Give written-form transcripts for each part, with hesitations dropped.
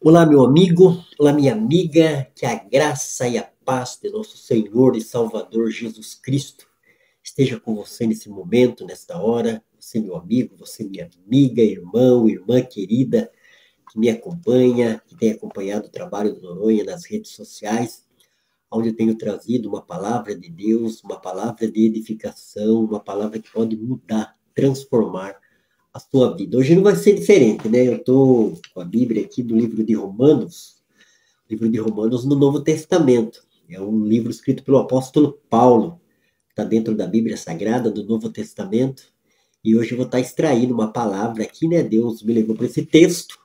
Olá, meu amigo, olá, minha amiga, que a graça e a paz de nosso Senhor e Salvador Jesus Cristo esteja com você nesse momento, nesta hora. Você, meu amigo, você, minha amiga, irmão, irmã querida, que me acompanha, que tem acompanhado o trabalho do Noronha nas redes sociais, onde eu tenho trazido uma palavra de Deus, uma palavra de edificação, uma palavra que pode mudar, transformar a sua vida. Hoje não vai ser diferente, né? Eu estou com a Bíblia aqui do livro de Romanos no Novo Testamento. É um livro escrito pelo apóstolo Paulo, está dentro da Bíblia Sagrada do Novo Testamento. E hoje eu vou estar extraindo uma palavra aqui, né? Deus me levou para esse texto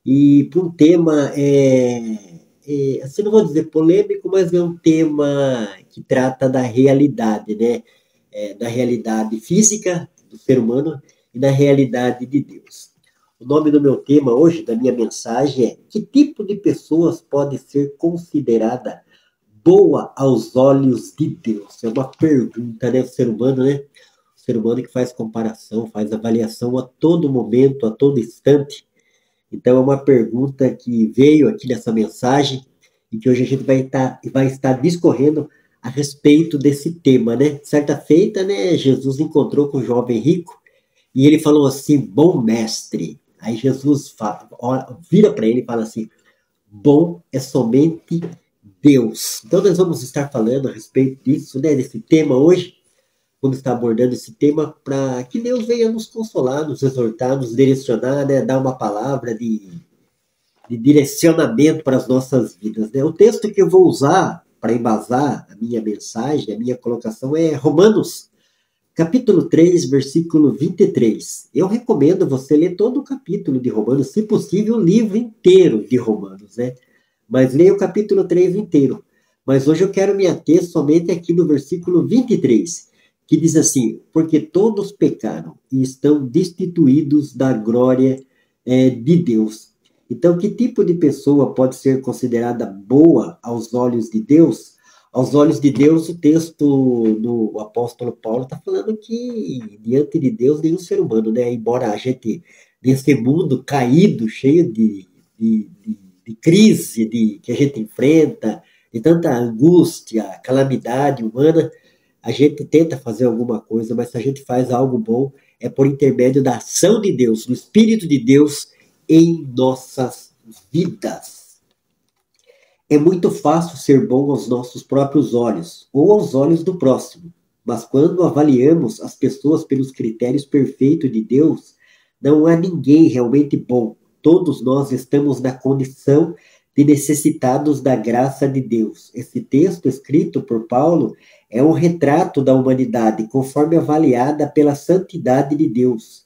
e para um tema, assim, não vou dizer polêmico, mas é um tema que trata da realidade, né? Da realidade física do ser humano e da realidade de Deus. O nome do meu tema hoje, da minha mensagem, é: que tipo de pessoas pode ser considerada boa aos olhos de Deus? É uma pergunta, né? O ser humano, né? O ser humano que faz comparação, faz avaliação a todo momento, a todo instante. Então, é uma pergunta que veio aqui nessa mensagem e que hoje a gente vai estar discorrendo a respeito desse tema, né? Certa feita, né, Jesus encontrou com o jovem rico e ele falou assim: bom mestre. Aí Jesus vira para ele e fala assim: bom é somente Deus. Então nós vamos estar falando a respeito disso, né, desse tema hoje. Vamos estar abordando esse tema para que Deus venha nos consolar, nos exortar, nos direcionar, né, dar uma palavra de direcionamento para as nossas vidas, né? O texto que eu vou usar para embasar a minha mensagem, a minha colocação é Romanos capítulo 3, versículo 23. Eu recomendo você ler todo o capítulo de Romanos, se possível, o livro inteiro de Romanos, né? Mas leia o capítulo 3 inteiro. Mas hoje eu quero me ater somente aqui no versículo 23, que diz assim: porque todos pecaram e estão destituídos da glória de Deus. Então, que tipo de pessoa pode ser considerada boa aos olhos de Deus? Aos olhos de Deus, o texto do apóstolo Paulo está falando que diante de Deus nenhum ser humano, né? Embora a gente, nesse mundo caído, cheio de crise que a gente enfrenta, de tanta angústia, calamidade humana, a gente tenta fazer alguma coisa, mas se a gente faz algo bom, é por intermédio da ação de Deus, do Espírito de Deus em nossas vidas. É muito fácil ser bom aos nossos próprios olhos, ou aos olhos do próximo. Mas quando avaliamos as pessoas pelos critérios perfeitos de Deus, não há ninguém realmente bom. Todos nós estamos na condição de necessitados da graça de Deus. Esse texto escrito por Paulo é um retrato da humanidade, conforme avaliada pela santidade de Deus.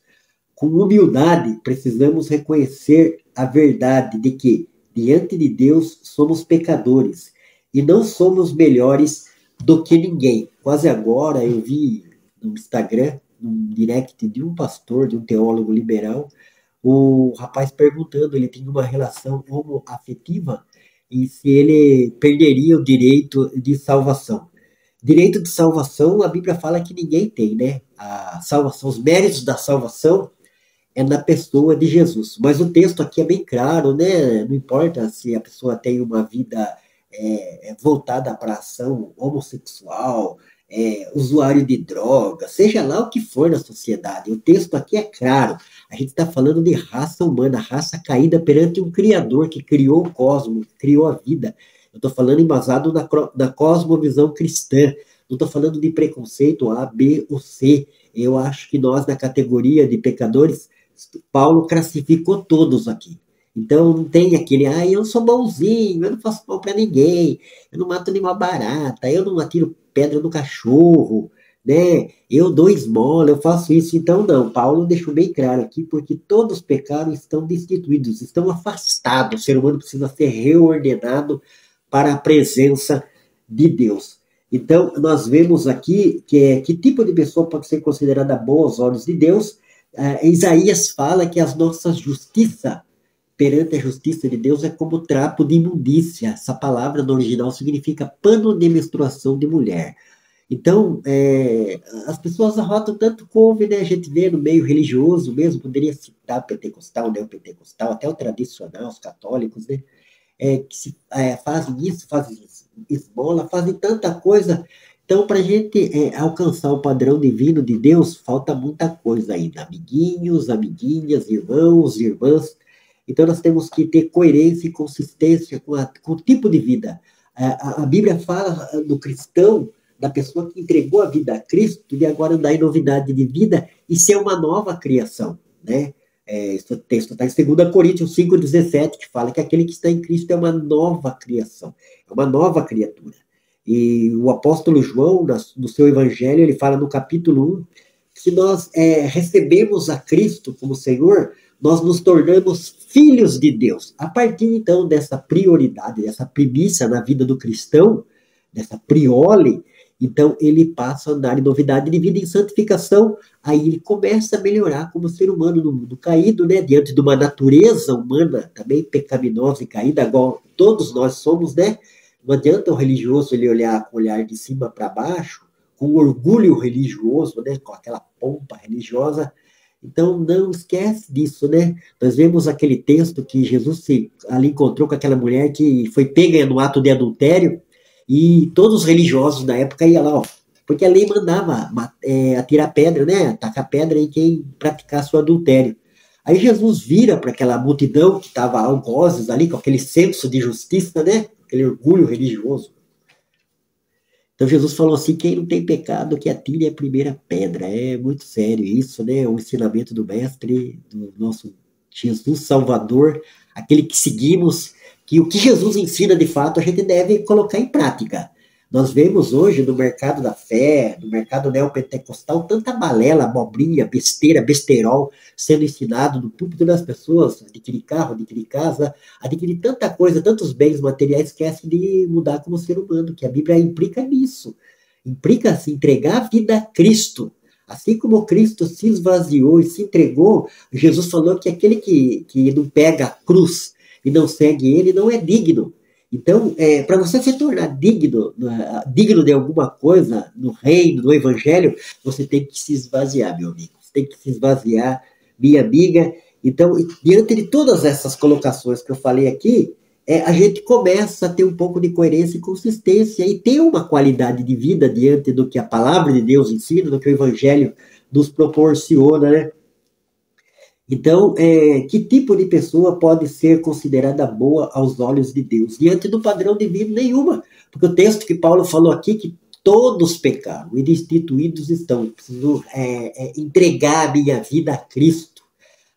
Com humildade, precisamos reconhecer a verdade de que, diante de Deus, somos pecadores e não somos melhores do que ninguém. Quase agora eu vi no Instagram, um direct de um pastor, de um teólogo liberal, o rapaz perguntando, ele tinha uma relação homoafetiva e se ele perderia o direito de salvação. Direito de salvação, a Bíblia fala que ninguém tem, né? A salvação, os méritos da salvação é na pessoa de Jesus. Mas o texto aqui é bem claro, né? Não importa se a pessoa tem uma vida voltada para a ação homossexual, usuário de droga, seja lá o que for na sociedade. O texto aqui é claro. A gente está falando de raça humana, raça caída perante um Criador que criou o cosmos, que criou a vida. Eu estou falando embasado na cosmovisão cristã. Não estou falando de preconceito A, B ou C. Eu acho que nós, na categoria de pecadores, Paulo classificou todos aqui. Então não tem aquele, eu sou bonzinho, eu não faço mal para ninguém, eu não mato nenhuma barata, eu não atiro pedra no cachorro, né? Eu dou esmola, eu faço isso. Então não, Paulo deixou bem claro aqui, porque todos pecaram, estão destituídos, estão afastados. O ser humano precisa ser reordenado para a presença de Deus. Então nós vemos aqui que tipo de pessoa pode ser considerada boa aos olhos de Deus. Isaías fala que as nossas justiça perante a justiça de Deus é como trapo de imundícia. Essa palavra no original significa pano de menstruação de mulher. Então, as pessoas arrotam tanto couve, né? A gente vê no meio religioso mesmo, poderia citar pentecostal, neopentecostal, até o tradicional, os católicos, né? Fazem isso, fazem esmola, fazem tanta coisa. Então, para a gente alcançar o padrão divino de Deus, falta muita coisa ainda. Amiguinhos, amiguinhas, irmãos, irmãs. Então, nós temos que ter coerência e consistência com o tipo de vida. A Bíblia fala do cristão, da pessoa que entregou a vida a Cristo e agora andar em novidade de vida e ser uma nova criação, né? Esse texto está em 2 Coríntios 5,17, que fala que aquele que está em Cristo é uma nova criação, é uma nova criatura. E o apóstolo João, no seu evangelho, ele fala no capítulo 1, que se nós recebemos a Cristo como Senhor, nós nos tornamos filhos de Deus. A partir, então, dessa prioridade, dessa primícia na vida do cristão, dessa priole, então ele passa a andar em novidade de vida, em santificação, aí ele começa a melhorar como ser humano no mundo caído, né? Diante de uma natureza humana também pecaminosa e caída, igual todos nós somos, né? Não adianta o religioso ele olhar com o olhar de cima para baixo, com orgulho religioso, né? Com aquela pompa religiosa. Então não esquece disso, né? Nós vemos aquele texto que Jesus ali encontrou com aquela mulher que foi pega no ato de adultério, e todos os religiosos da época iam lá, ó, porque a lei mandava atirar pedra, né? Atacar pedra em quem praticasse o adultério. Aí Jesus vira para aquela multidão que estava algozes ali, com aquele senso de justiça, né? Aquele orgulho religioso. Então Jesus falou assim: quem não tem pecado, que atire a primeira pedra. É muito sério isso, né? O ensinamento do Mestre, do nosso Jesus Salvador, aquele que seguimos, que o que Jesus ensina de fato a gente deve colocar em prática. Nós vemos hoje no mercado da fé, no mercado neopentecostal, tanta balela, abobrinha, besteira, besterol sendo ensinado no púlpito das pessoas, adquirir carro, adquirir casa, adquirir tanta coisa, tantos bens materiais, esquece de mudar como ser humano, que a Bíblia implica nisso. Implica-se entregar a vida a Cristo. Assim como Cristo se esvaziou e se entregou, Jesus falou que aquele que não pega a cruz e não segue ele não é digno. Então, para você se tornar digno de alguma coisa no reino, no evangelho, você tem que se esvaziar, meu amigo. Você tem que se esvaziar, minha amiga. Então, diante de todas essas colocações que eu falei aqui, a gente começa a ter um pouco de coerência e consistência e ter uma qualidade de vida diante do que a palavra de Deus ensina, do que o evangelho nos proporciona, né? Então, que tipo de pessoa pode ser considerada boa aos olhos de Deus? Diante do padrão divino, nenhuma. Porque o texto que Paulo falou aqui, que todos pecaram e destituídos estão. Eu preciso entregar a minha vida a Cristo.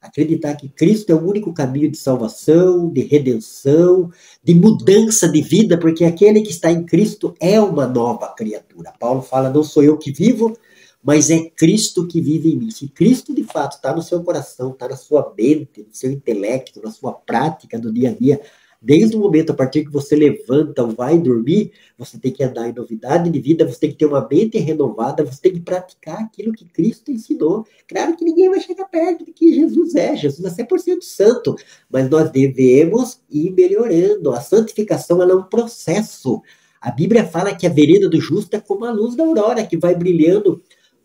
Acreditar que Cristo é o único caminho de salvação, de redenção, de mudança de vida, porque aquele que está em Cristo é uma nova criatura. Paulo fala: não sou eu que vivo, mas é Cristo que vive em mim. Se Cristo de fato está no seu coração, está na sua mente, no seu intelecto, na sua prática do dia a dia, desde o momento a partir que você levanta ou vai dormir, você tem que andar em novidade de vida, você tem que ter uma mente renovada, você tem que praticar aquilo que Cristo ensinou. Claro que ninguém vai chegar perto do que Jesus é 100% santo, mas nós devemos ir melhorando. A santificação ela é um processo. A Bíblia fala que a vereda do justo é como a luz da aurora, que vai brilhando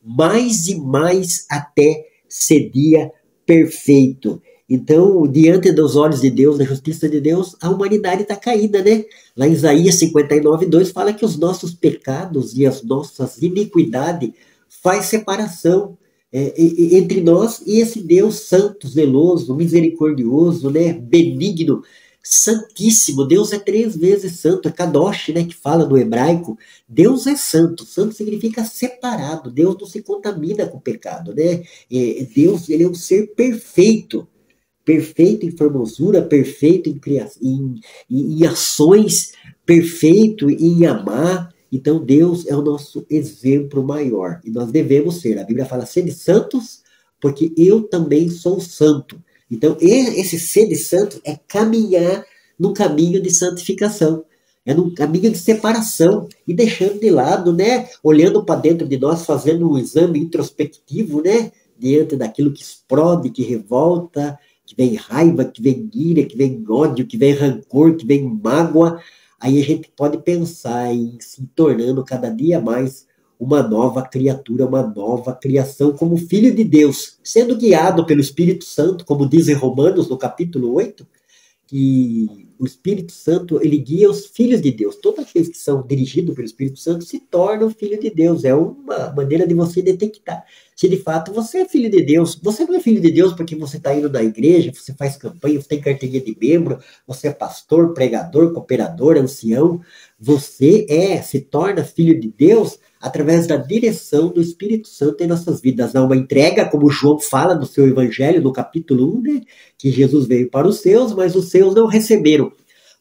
mais e mais até ser dia perfeito. Então, diante dos olhos de Deus, da justiça de Deus, a humanidade está caída, né? Lá em Isaías 59:2 fala que os nossos pecados e as nossas iniquidades faz separação entre nós e esse Deus santo, zeloso, misericordioso, né? Benigno, santíssimo. Deus é 3 vezes santo, é Kadosh, né? Que fala no hebraico. Deus é santo. Santo significa separado. Deus não se contamina com o pecado, né? Deus, ele é um ser perfeito. Perfeito em formosura, perfeito em ações, perfeito em amar. Então, Deus é o nosso exemplo maior. E nós devemos ser. A Bíblia fala: sede santos, porque eu também sou santo. Então, esse ser de santo é caminhar num caminho de santificação. É num caminho de separação e deixando de lado, né? Olhando para dentro de nós, fazendo um exame introspectivo, né? Diante daquilo que explode, que revolta, que vem raiva, que vem ira, que vem ódio, que vem rancor, que vem mágoa. Aí a gente pode pensar em se tornando cada dia mais uma nova criatura, uma nova criação como filho de Deus, sendo guiado pelo Espírito Santo, como diz em Romanos, no capítulo 8, que o Espírito Santo, ele guia os filhos de Deus. Todos aqueles que são dirigidos pelo Espírito Santo se tornam filho de Deus. É uma maneira de você detectar se de fato você é filho de Deus. Você não é filho de Deus porque você está indo na igreja, você faz campanha, você tem carteirinha de membro, você é pastor, pregador, cooperador, ancião. Você se torna filho de Deus através da direção do Espírito Santo em nossas vidas. Há uma entrega, como João fala no seu evangelho, no capítulo 1, né? Que Jesus veio para os seus, mas os seus não receberam.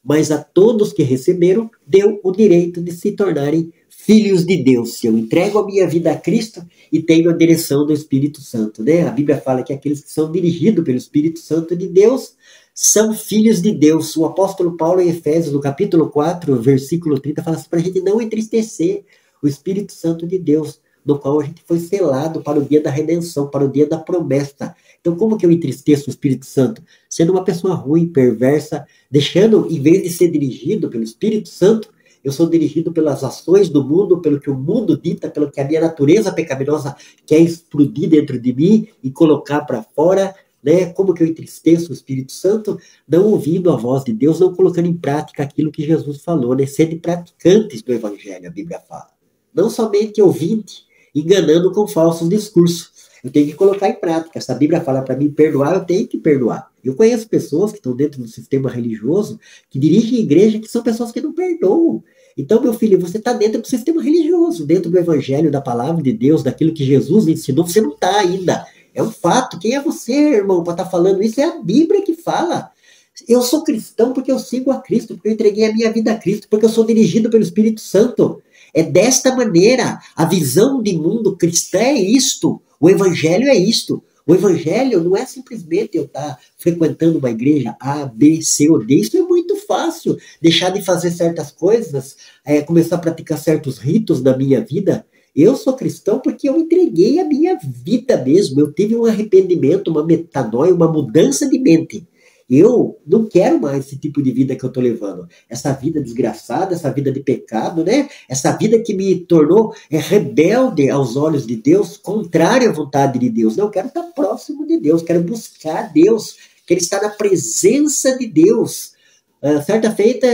Mas a todos que receberam, deu o direito de se tornarem filhos de Deus. Se eu entrego a minha vida a Cristo e tenho a direção do Espírito Santo, né? A Bíblia fala que aqueles que são dirigidos pelo Espírito Santo de Deus são filhos de Deus. O apóstolo Paulo, em Efésios, no capítulo 4, versículo 30, fala assim, para a gente não entristecer o Espírito Santo de Deus, no qual a gente foi selado para o dia da redenção, para o dia da promessa. Então, como que eu entristeço o Espírito Santo? Sendo uma pessoa ruim, perversa, deixando, em vez de ser dirigido pelo Espírito Santo, eu sou dirigido pelas ações do mundo, pelo que o mundo dita, pelo que a minha natureza pecaminosa quer explodir dentro de mim e colocar para fora, né? Como que eu entristeço o Espírito Santo? Não ouvindo a voz de Deus, não colocando em prática aquilo que Jesus falou, né? Sendo praticantes do Evangelho, a Bíblia fala. Não somente ouvinte, enganando com falsos discursos. Eu tenho que colocar em prática. Se a Bíblia fala para mim perdoar, eu tenho que perdoar. Eu conheço pessoas que estão dentro do sistema religioso, que dirigem igreja, que são pessoas que não perdoam. Então, meu filho, você está dentro do sistema religioso, dentro do Evangelho, da palavra de Deus, daquilo que Jesus ensinou, você não está ainda. É um fato. Quem é você, irmão, para estar falando isso? É a Bíblia que fala. Eu sou cristão porque eu sigo a Cristo, porque eu entreguei a minha vida a Cristo, porque eu sou dirigido pelo Espírito Santo. É desta maneira. A visão de mundo cristã é isto. O Evangelho é isto. O Evangelho não é simplesmente eu estar frequentando uma igreja A, B, C ou D. Isso é muito fácil. Deixar de fazer certas coisas, começar a praticar certos ritos na minha vida. Eu sou cristão porque eu entreguei a minha vida mesmo. Eu tive um arrependimento, uma metanoia, uma mudança de mente. Eu não quero mais esse tipo de vida que eu estou levando. Essa vida desgraçada, essa vida de pecado, né? Essa vida que me tornou rebelde aos olhos de Deus, contrária à vontade de Deus. Não, eu quero estar próximo de Deus, quero buscar Deus, quero estar na presença de Deus. Certa feita,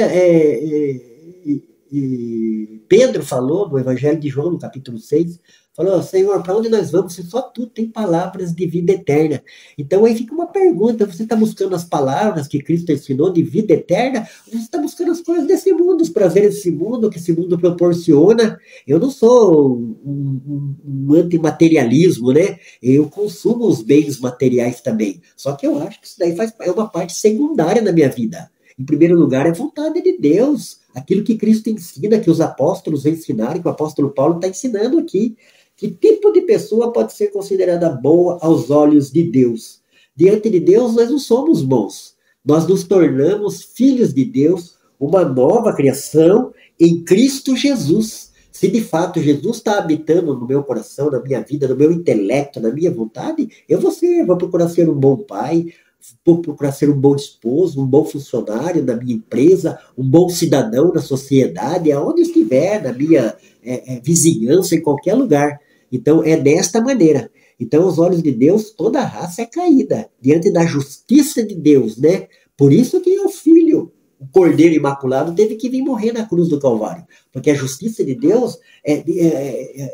Pedro falou no Evangelho de João, no capítulo 6, falou, Senhor, para onde nós vamos se só tu tem palavras de vida eterna? Então aí fica uma pergunta, você está buscando as palavras que Cristo ensinou de vida eterna, ou você está buscando as coisas desse mundo, os prazeres desse mundo, que esse mundo proporciona? Eu não sou um antimaterialismo, né? Eu consumo os bens materiais também, só que eu acho que isso daí é uma parte secundária na minha vida. Em primeiro lugar, é vontade de Deus, aquilo que Cristo ensina, que os apóstolos ensinaram, que o apóstolo Paulo está ensinando aqui. Que tipo de pessoa pode ser considerada boa aos olhos de Deus? Diante de Deus, nós não somos bons. Nós nos tornamos filhos de Deus, uma nova criação em Cristo Jesus. Se de fato Jesus está habitando no meu coração, na minha vida, no meu intelecto, na minha vontade, eu vou procurar ser um bom pai, vou procurar ser um bom esposo, um bom funcionário na minha empresa, um bom cidadão na sociedade, aonde estiver, na minha vizinhança, em qualquer lugar. Então, é desta maneira. Então, aos olhos de Deus, toda a raça é caída, diante da justiça de Deus, né? Por isso que o Filho, o Cordeiro Imaculado, teve que vir morrer na cruz do Calvário, porque a justiça de Deus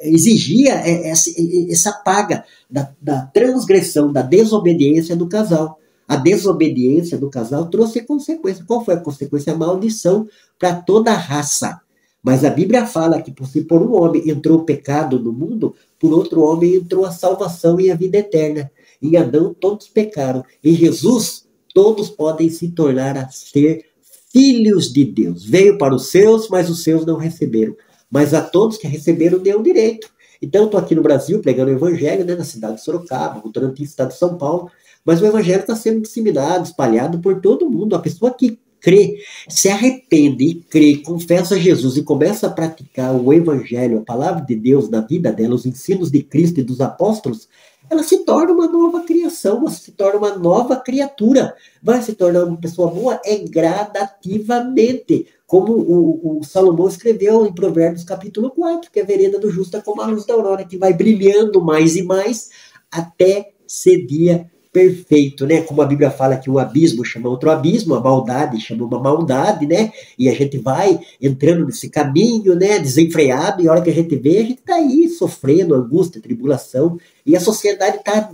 exigia essa paga da transgressão, da desobediência do casal. A desobediência do casal trouxe consequência. Qual foi a consequência? A maldição para toda a raça. Mas a Bíblia fala que se por um homem entrou o pecado no mundo, por outro homem entrou a salvação e a vida eterna. Em Adão todos pecaram. Em Jesus todos podem se tornar a ser filhos de Deus. Veio para os seus, mas os seus não receberam. Mas a todos que receberam deu direito. Então eu estou aqui no Brasil pregando o Evangelho, né, na cidade de Sorocaba, no antigo estado de São Paulo, mas o Evangelho está sendo disseminado, espalhado por todo mundo. A pessoa que crê, se arrepende e crê, confessa Jesus e começa a praticar o Evangelho, a palavra de Deus na vida dela, os ensinos de Cristo e dos apóstolos, ela se torna uma nova criação, ela se torna uma nova criatura. Vai se tornar uma pessoa boa gradativamente, como o Salomão escreveu em Provérbios capítulo 4, que a vereda do justo é como a luz da aurora, que vai brilhando mais e mais até ser dia perfeito, né? Como a Bíblia fala que um abismo chama outro abismo, a maldade chama uma maldade, né? E a gente vai entrando nesse caminho, né? Desenfreado, e a hora que a gente vê, a gente tá aí sofrendo angústia, tribulação, e a sociedade tá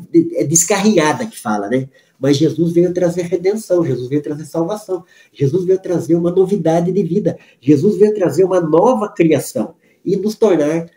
descarriada, que fala, né? Mas Jesus veio trazer redenção, Jesus veio trazer salvação, Jesus veio trazer uma novidade de vida, Jesus veio trazer uma nova criação e nos tornar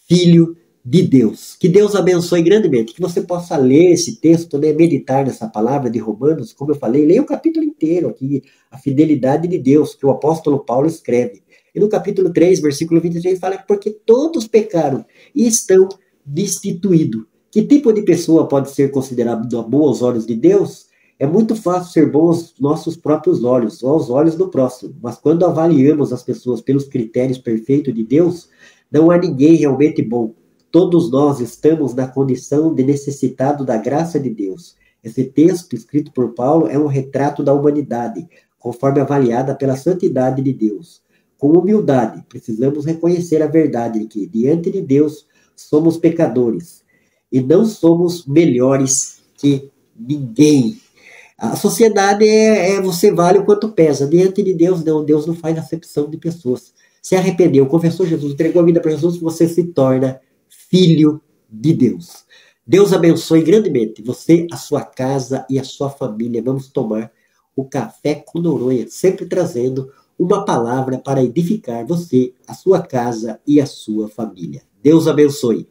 filho de Deus. Que Deus abençoe grandemente, que você possa ler esse texto, né, meditar nessa palavra de Romanos, como eu falei, leia o capítulo inteiro aqui, a fidelidade de Deus, que o apóstolo Paulo escreve. E no capítulo 3, versículo 23, fala que porque todos pecaram e estão destituídos. Que tipo de pessoa pode ser considerada boa aos olhos de Deus? É muito fácil ser bom aos nossos próprios olhos, ou aos olhos do próximo. Mas quando avaliamos as pessoas pelos critérios perfeitos de Deus, não há ninguém realmente bom. Todos nós estamos na condição de necessitado da graça de Deus. Esse texto, escrito por Paulo, é um retrato da humanidade, conforme avaliada pela santidade de Deus. Com humildade, precisamos reconhecer a verdade de que, diante de Deus, somos pecadores e não somos melhores que ninguém. A sociedade você vale o quanto pesa. Diante de Deus, não. Deus não faz acepção de pessoas. Se arrependeu, confessou Jesus, entregou a vida para Jesus, você se torna filho de Deus. Deus abençoe grandemente você, a sua casa e a sua família. Vamos tomar o Café com Noronha, sempre trazendo uma palavra para edificar você, a sua casa e a sua família. Deus abençoe.